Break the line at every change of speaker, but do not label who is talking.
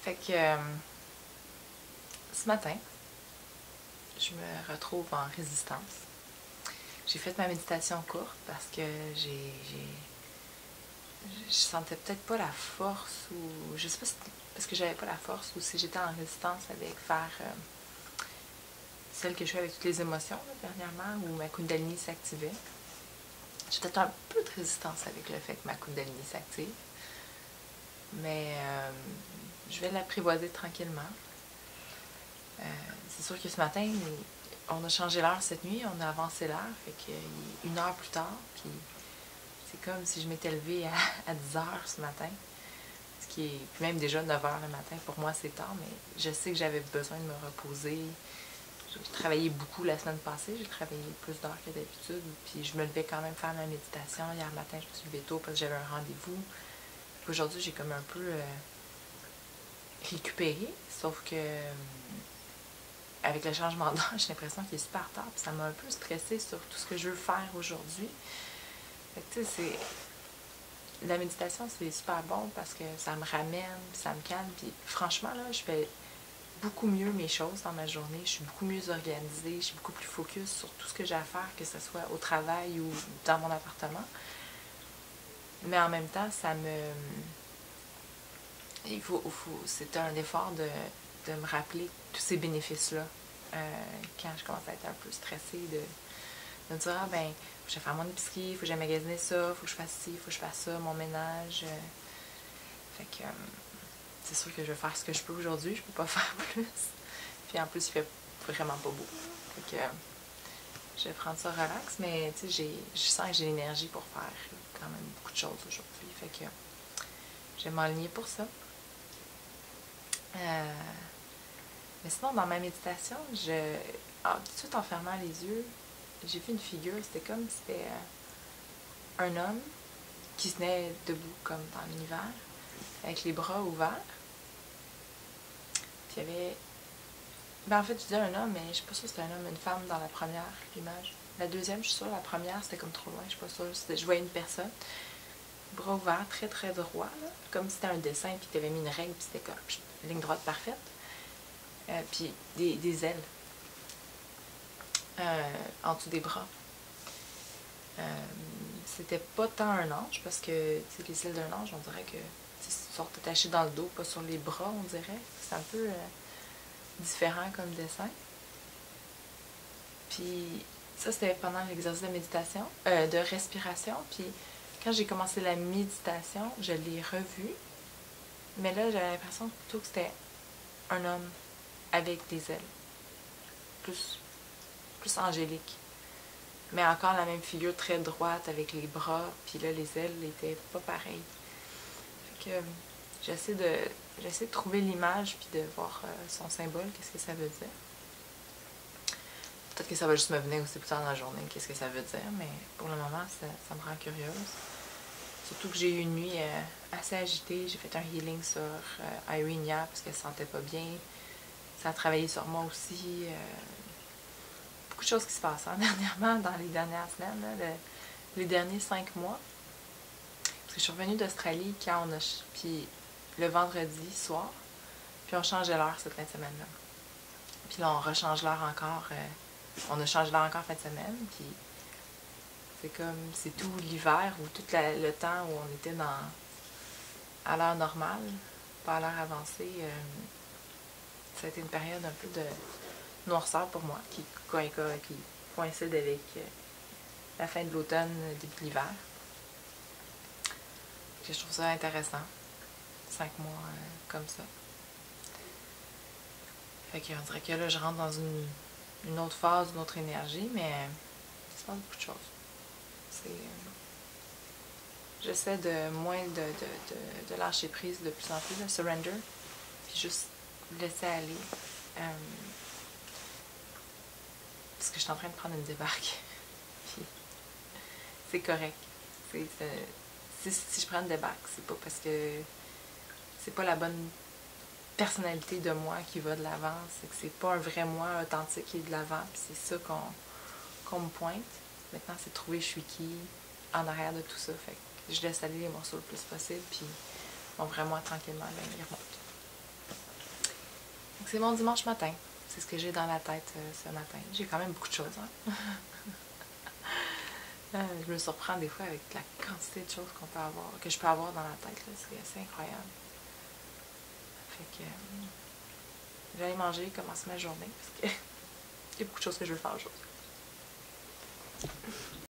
Fait que ce matin, je me retrouve en résistance. J'ai fait ma méditation courte parce que je sentais peut-être pas la force, ou je sais pas si parce que j'avais pas la force, ou si j'étais en résistance avec faire celle que je fais avec toutes les émotions là, dernièrement, où ma Kundalini s'activait. J'ai peut-être un peu de résistance avec le fait que ma Kundalini s'active, mais je vais l'apprivoiser tranquillement. C'est sûr que ce matin, on a changé l'heure cette nuit, on a avancé l'heure, fait qu'il est 1 heure plus tard, puis c'est comme si je m'étais levée à 10 heures ce matin, ce qui est même déjà 9 heures le matin. Pour moi, c'est tard, mais je sais que j'avais besoin de me reposer. J'ai travaillé beaucoup la semaine passée, j'ai travaillé plus d'heures que d'habitude, puis je me levais quand même faire ma méditation. Hier matin, je me suis levée tôt parce que j'avais un rendez-vous. Aujourd'hui, j'ai comme un peu récupéré, sauf que avec le changement d'heure, j'ai l'impression qu'il est super tard, puis ça m'a un peu stressée sur tout ce que je veux faire aujourd'hui. Fait que tu sais, la méditation, c'est super bon parce que ça me ramène, puis ça me calme, puis franchement, là, je fais beaucoup mieux mes choses dans ma journée, je suis beaucoup mieux organisée, je suis beaucoup plus focus sur tout ce que j'ai à faire, que ce soit au travail ou dans mon appartement. Mais en même temps, c'est un effort de me rappeler tous ces bénéfices-là. Quand je commence à être un peu stressée, de me dire, ah ben, faut que je fasse mon épicerie, faut que j'aille magasiner ça, faut que je fasse ci, faut que je fasse ça, mon ménage. Fait que c'est sûr que je vais faire ce que je peux aujourd'hui, je peux pas faire plus. Puis en plus, il fait vraiment pas beau. Fait que je vais prendre ça relax, mais tu sais, je sens que j'ai l'énergie pour faire quand même beaucoup de choses aujourd'hui. Fait que je vais m'aligner pour ça. Mais sinon, dans ma méditation, tout de suite en fermant les yeux, j'ai vu une figure, c'était comme si c'était un homme qui se tenait debout comme dans l'univers, avec les bras ouverts. Puis il y avait... Ben en fait, je disais un homme, mais je suis pas sûre que c'était un homme, une femme dans la première image. La deuxième, je suis sûre, la première, c'était comme trop loin, je suis pas sûre. Je voyais une personne, bras ouverts, très très droit, là, comme si c'était un dessin, puis tu avais mis une règle, puis c'était comme ligne droite parfaite. Puis des ailes en dessous des bras. C'était pas tant un ange, parce que les ailes d'un ange, on dirait que sont attachées dans le dos, pas sur les bras, on dirait. C'est un peu différent comme dessin. Puis ça, c'était pendant l'exercice de méditation, de respiration. Puis quand j'ai commencé la méditation, je l'ai revu. Mais là, j'avais l'impression plutôt que c'était un homme avec des ailes. Plus angélique. Mais encore la même figure très droite avec les bras, puis là, les ailes n'étaient pas pareilles. Fait que j'essaie de trouver l'image, puis de voir son symbole, qu'est-ce que ça veut dire. Peut-être que ça va juste me venir aussi plus tard dans la journée, qu'est-ce que ça veut dire, mais pour le moment, ça me rend curieuse. Surtout que j'ai eu une nuit assez agitée. J'ai fait un healing sur Irene hier parce qu'elle se sentait pas bien. Ça a travaillé sur moi aussi. Beaucoup de choses qui se passent dernièrement, dans les dernières semaines, là, les derniers 5 mois. Parce que je suis revenue d'Australie quand puis le vendredi soir, puis on changeait l'heure cette fin de semaine-là. Puis là, on rechange l'heure encore. On a changé l'heure encore fin de semaine, puis c'est comme, c'est tout l'hiver ou tout le temps où on était à l'heure normale, pas à l'heure avancée. Ça a été une période un peu de noirceur pour moi, qui coïncide avec la fin de l'automne, début de l'hiver. Je trouve ça intéressant. 5 mois comme ça. Fait qu'on dirait que là, je rentre dans une autre phase, une autre énergie, mais il se passe beaucoup de choses. J'essaie de moins de lâcher prise de plus en plus, de surrender, puis juste laisser aller. Parce que je suis en train de prendre une débarque. Puis c'est correct. Si je prends une débarque, c'est pas parce que c'est pas la bonne personnalité de moi qui va de l'avant, c'est que c'est pas un vrai moi authentique qui est de l'avant, puis c'est ça qu'on me pointe. Maintenant, c'est de trouver je suis qui en arrière de tout ça. Fait que je laisse aller les morceaux le plus possible, puis mon vrai moi, tranquillement, ben, il remonte. C'est mon dimanche matin. C'est ce que j'ai dans la tête ce matin. J'ai quand même beaucoup de choses. Hein? Je me surprends des fois avec la quantité de choses que je peux avoir dans la tête. C'est assez incroyable. Fait que je vais aller manger, commencer ma journée parce que il y a beaucoup de choses que je veux faire aujourd'hui.